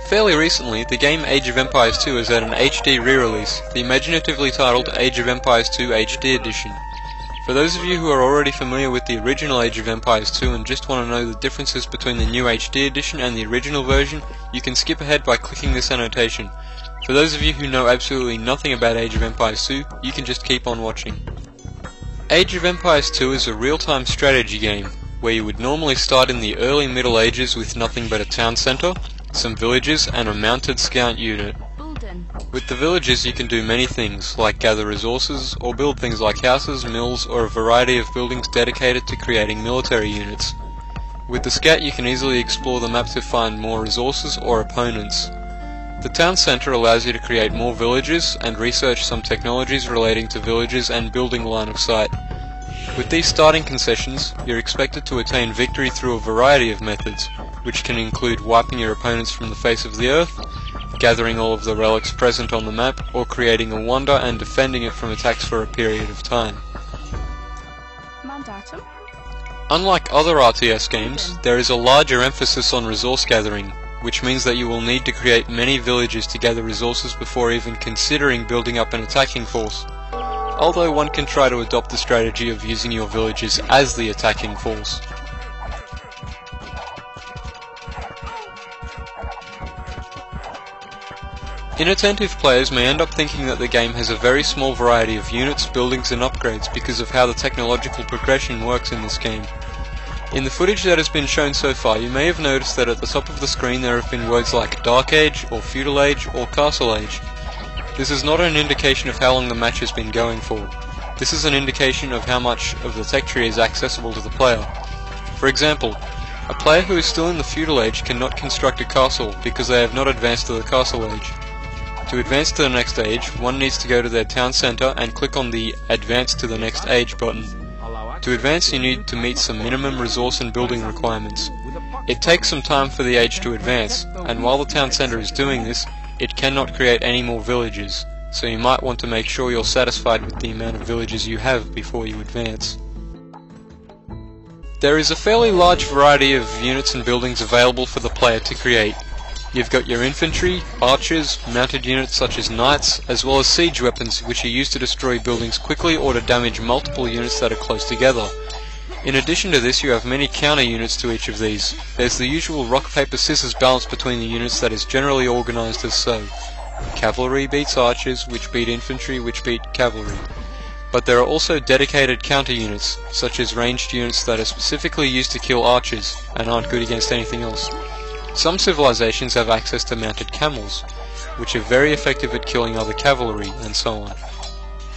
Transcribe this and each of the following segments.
Fairly recently, the game Age of Empires 2 has had an HD re-release, the imaginatively titled Age of Empires 2 HD Edition. For those of you who are already familiar with the original Age of Empires 2 and just want to know the differences between the new HD Edition and the original version, you can skip ahead by clicking this annotation. For those of you who know absolutely nothing about Age of Empires 2, you can just keep on watching. Age of Empires 2 is a real-time strategy game, where you would normally start in the early Middle Ages with nothing but a town centre, some villages and a mounted scout unit. With the villages you can do many things, like gather resources, or build things like houses, mills, or a variety of buildings dedicated to creating military units. With the scout you can easily explore the map to find more resources or opponents. The town centre allows you to create more villages and research some technologies relating to villages and building line of sight. With these starting concessions, you're expected to attain victory through a variety of methods, which can include wiping your opponents from the face of the earth, gathering all of the relics present on the map, or creating a wonder and defending it from attacks for a period of time. Mandatum. Unlike other RTS games, there is a larger emphasis on resource gathering, which means that you will need to create many villages to gather resources before even considering building up an attacking force. Although one can try to adopt the strategy of using your villages as the attacking force. Inattentive players may end up thinking that the game has a very small variety of units, buildings and upgrades because of how the technological progression works in this game. In the footage that has been shown so far, you may have noticed that at the top of the screen there have been words like Dark Age, or Feudal Age, or Castle Age. This is not an indication of how long the match has been going for. This is an indication of how much of the tech tree is accessible to the player. For example, a player who is still in the Feudal Age cannot construct a castle because they have not advanced to the Castle Age. To advance to the next age, one needs to go to their town centre and click on the Advance to the Next Age button. To advance you need to meet some minimum resource and building requirements. It takes some time for the age to advance, and while the town centre is doing this, it cannot create any more villages, so you might want to make sure you're satisfied with the amount of villages you have before you advance. There is a fairly large variety of units and buildings available for the player to create. You've got your infantry, archers, mounted units such as knights, as well as siege weapons which are used to destroy buildings quickly or to damage multiple units that are close together. In addition to this you have many counter units to each of these. There's the usual rock paper scissors balance between the units that is generally organised as so. Cavalry beats archers, which beat infantry, which beat cavalry. But there are also dedicated counter units, such as ranged units that are specifically used to kill archers, and aren't good against anything else. Some civilizations have access to mounted camels, which are very effective at killing other cavalry, and so on.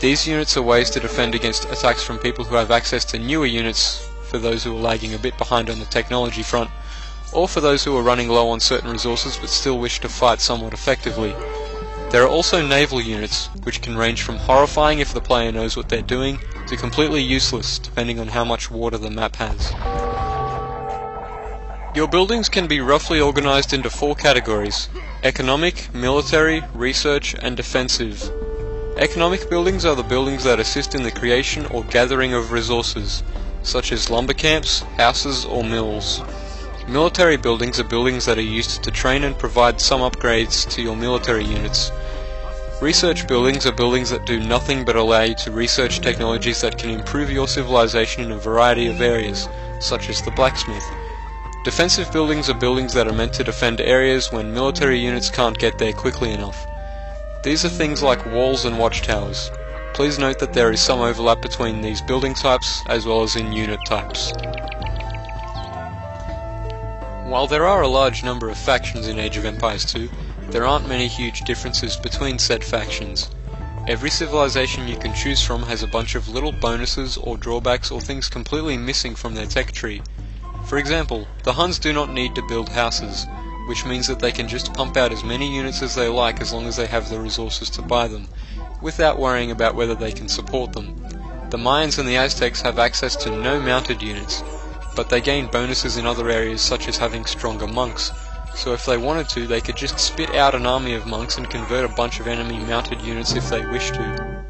These units are ways to defend against attacks from people who have access to newer units, for those who are lagging a bit behind on the technology front, or for those who are running low on certain resources but still wish to fight somewhat effectively. There are also naval units, which can range from horrifying if the player knows what they're doing, to completely useless depending on how much water the map has. Your buildings can be roughly organised into 4 categories: economic, military, research and defensive. Economic buildings are the buildings that assist in the creation or gathering of resources, such as lumber camps, houses or mills. Military buildings are buildings that are used to train and provide some upgrades to your military units. Research buildings are buildings that do nothing but allow you to research technologies that can improve your civilization in a variety of areas, such as the blacksmith. Defensive buildings are buildings that are meant to defend areas when military units can't get there quickly enough. These are things like walls and watchtowers. Please note that there is some overlap between these building types as well as in unit types. While there are a large number of factions in Age of Empires 2, there aren't many huge differences between said factions. Every civilization you can choose from has a bunch of little bonuses or drawbacks or things completely missing from their tech tree. For example, the Huns do not need to build houses, which means that they can just pump out as many units as they like as long as they have the resources to buy them, without worrying about whether they can support them. The Mayans and the Aztecs have access to no mounted units, but they gain bonuses in other areas such as having stronger monks, so if they wanted to they could just spit out an army of monks and convert a bunch of enemy mounted units if they wish to.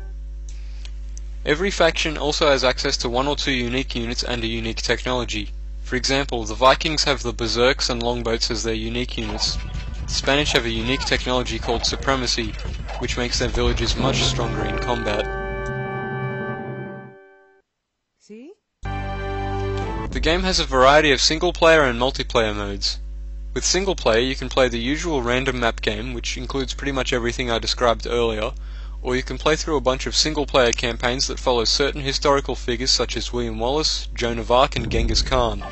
Every faction also has access to 1 or 2 unique units and a unique technology. For example, the Vikings have the Berserks and Longboats as their unique units. The Spanish have a unique technology called supremacy, which makes their villages much stronger in combat. See? The game has a variety of single-player and multiplayer modes. With single-player, you can play the usual random map game, which includes pretty much everything I described earlier, or you can play through a bunch of single-player campaigns that follow certain historical figures such as William Wallace, Joan of Arc, and Genghis Khan.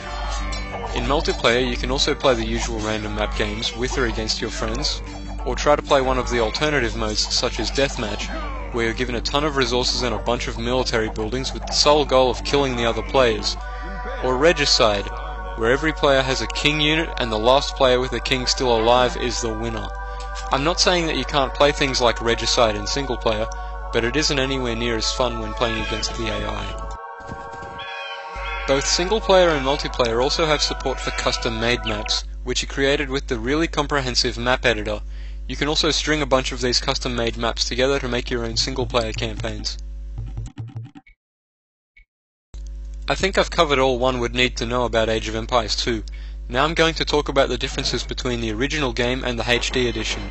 In multiplayer, you can also play the usual random map games with or against your friends, or try to play one of the alternative modes such as Deathmatch, where you're given a ton of resources and a bunch of military buildings with the sole goal of killing the other players, or Regicide, where every player has a king unit and the last player with a king still alive is the winner. I'm not saying that you can't play things like Regicide in single player, but it isn't anywhere near as fun when playing against the AI. Both single player and multiplayer also have support for custom-made maps, which are created with the really comprehensive map editor. You can also string a bunch of these custom-made maps together to make your own single-player campaigns. I think I've covered all one would need to know about Age of Empires 2. Now I'm going to talk about the differences between the original game and the HD edition.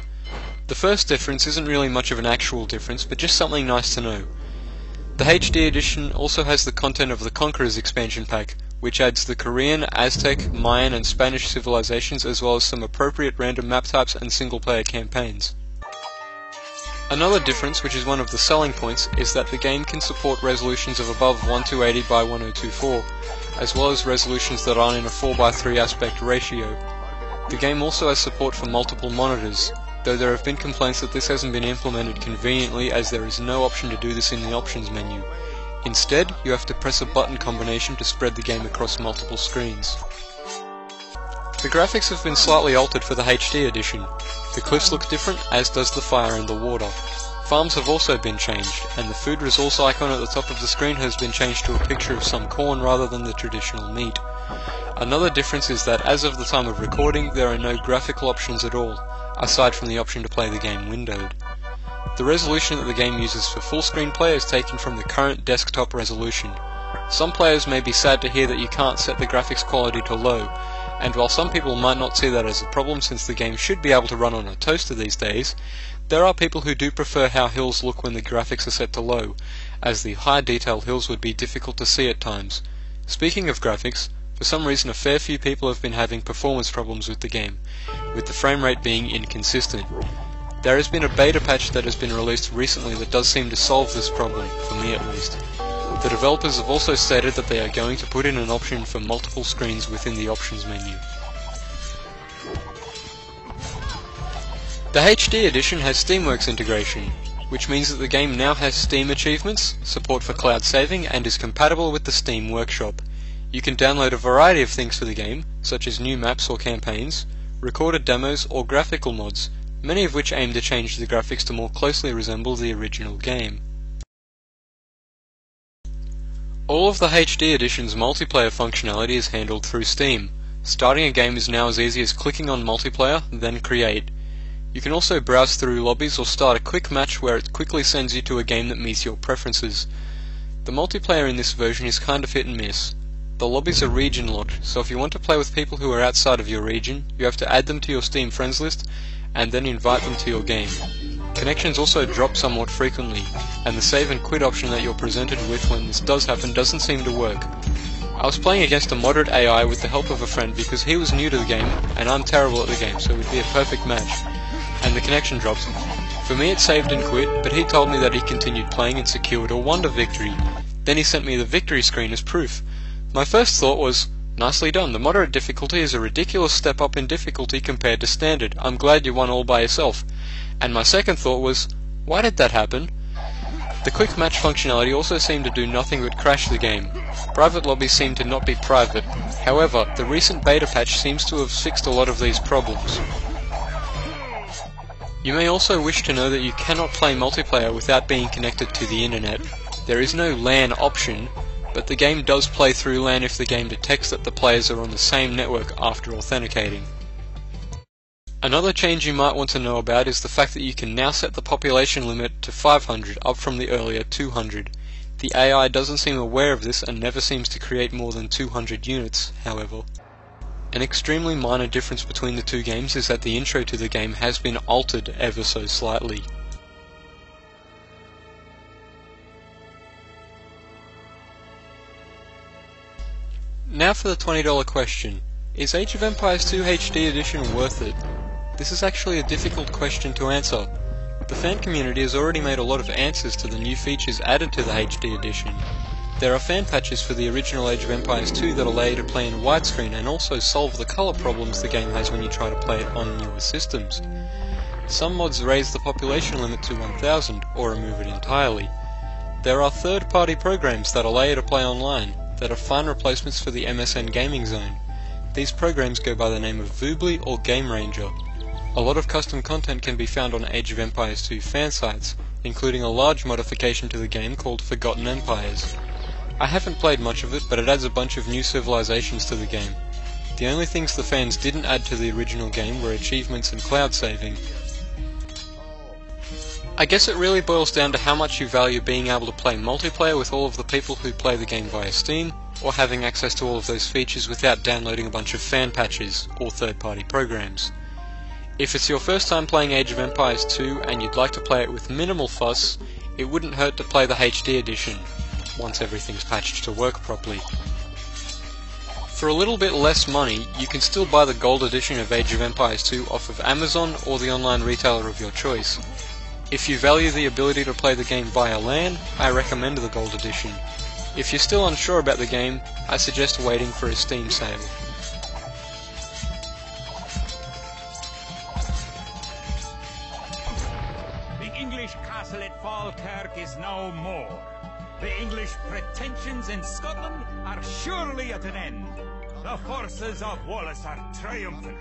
The first difference isn't really much of an actual difference, but just something nice to know. The HD edition also has the content of the Conquerors expansion pack, which adds the Korean, Aztec, Mayan and Spanish civilizations as well as some appropriate random map types and single-player campaigns. Another difference, which is one of the selling points, is that the game can support resolutions of above 1280 by 1024, as well as resolutions that aren't in a 4:3 aspect ratio. The game also has support for multiple monitors, though there have been complaints that this hasn't been implemented conveniently as there is no option to do this in the options menu. Instead, you have to press a button combination to spread the game across multiple screens. The graphics have been slightly altered for the HD edition. The cliffs look different, as does the fire and the water. Farms have also been changed, and the food resource icon at the top of the screen has been changed to a picture of some corn rather than the traditional meat. Another difference is that as of the time of recording, there are no graphical options at all, aside from the option to play the game windowed. The resolution that the game uses for full screen play is taken from the current desktop resolution. Some players may be sad to hear that you can't set the graphics quality to low, and while some people might not see that as a problem since the game should be able to run on a toaster these days, there are people who do prefer how hills look when the graphics are set to low, as the high detail hills would be difficult to see at times. Speaking of graphics, for some reason a fair few people have been having performance problems with the game, with the frame rate being inconsistent. There has been a beta patch that has been released recently that does seem to solve this problem, for me at least. The developers have also stated that they are going to put in an option for multiple screens within the options menu. The HD edition has Steamworks integration, which means that the game now has Steam achievements, support for cloud saving, and is compatible with the Steam Workshop. You can download a variety of things for the game, such as new maps or campaigns, recorded demos or graphical mods, many of which aim to change the graphics to more closely resemble the original game. All of the HD edition's multiplayer functionality is handled through Steam. Starting a game is now as easy as clicking on multiplayer, then create. You can also browse through lobbies or start a quick match where it quickly sends you to a game that meets your preferences. The multiplayer in this version is kind of hit and miss. The lobbies are region locked, so if you want to play with people who are outside of your region, you have to add them to your Steam friends list and then invite them to your game. Connections also drop somewhat frequently, and the save and quit option that you're presented with when this does happen doesn't seem to work. I was playing against a moderate AI with the help of a friend because he was new to the game and I'm terrible at the game, so it would be a perfect match, and the connection drops. For me it saved and quit, but he told me that he continued playing and secured a wonder victory. Then he sent me the victory screen as proof. My first thought was, nicely done, the moderate difficulty is a ridiculous step up in difficulty compared to standard, I'm glad you won all by yourself. And my second thought was, why did that happen? The quick match functionality also seemed to do nothing but crash the game. Private lobbies seem to not be private. However, the recent beta patch seems to have fixed a lot of these problems. You may also wish to know that you cannot play multiplayer without being connected to the internet. There is no LAN option, but the game does play through LAN if the game detects that the players are on the same network after authenticating. Another change you might want to know about is the fact that you can now set the population limit to 500, up from the earlier 200. The AI doesn't seem aware of this and never seems to create more than 200 units, however. An extremely minor difference between the two games is that the intro to the game has been altered ever so slightly. Now for the $20 question. Is Age of Empires 2 HD Edition worth it? This is actually a difficult question to answer. The fan community has already made a lot of answers to the new features added to the HD Edition. There are fan patches for the original Age of Empires 2 that allow you to play in widescreen and also solve the colour problems the game has when you try to play it on newer systems. Some mods raise the population limit to 1000 or remove it entirely. There are third-party programs that allow you to play online that are fine replacements for the MSN Gaming Zone. These programs go by the name of Voobly or Game Ranger. A lot of custom content can be found on Age of Empires 2 fan sites, including a large modification to the game called Forgotten Empires. I haven't played much of it, but it adds a bunch of new civilizations to the game. The only things the fans didn't add to the original game were achievements and cloud saving. I guess it really boils down to how much you value being able to play multiplayer with all of the people who play the game via Steam, or having access to all of those features without downloading a bunch of fan patches or third-party programs. If it's your first time playing Age of Empires 2 and you'd like to play it with minimal fuss, it wouldn't hurt to play the HD edition, once everything's patched to work properly. For a little bit less money, you can still buy the gold edition of Age of Empires 2 off of Amazon or the online retailer of your choice. If you value the ability to play the game via LAN, I recommend the gold edition. If you're still unsure about the game, I suggest waiting for a Steam sale. The English castle at Falkirk is no more. The English pretensions in Scotland are surely at an end. The forces of Wallace are triumphant.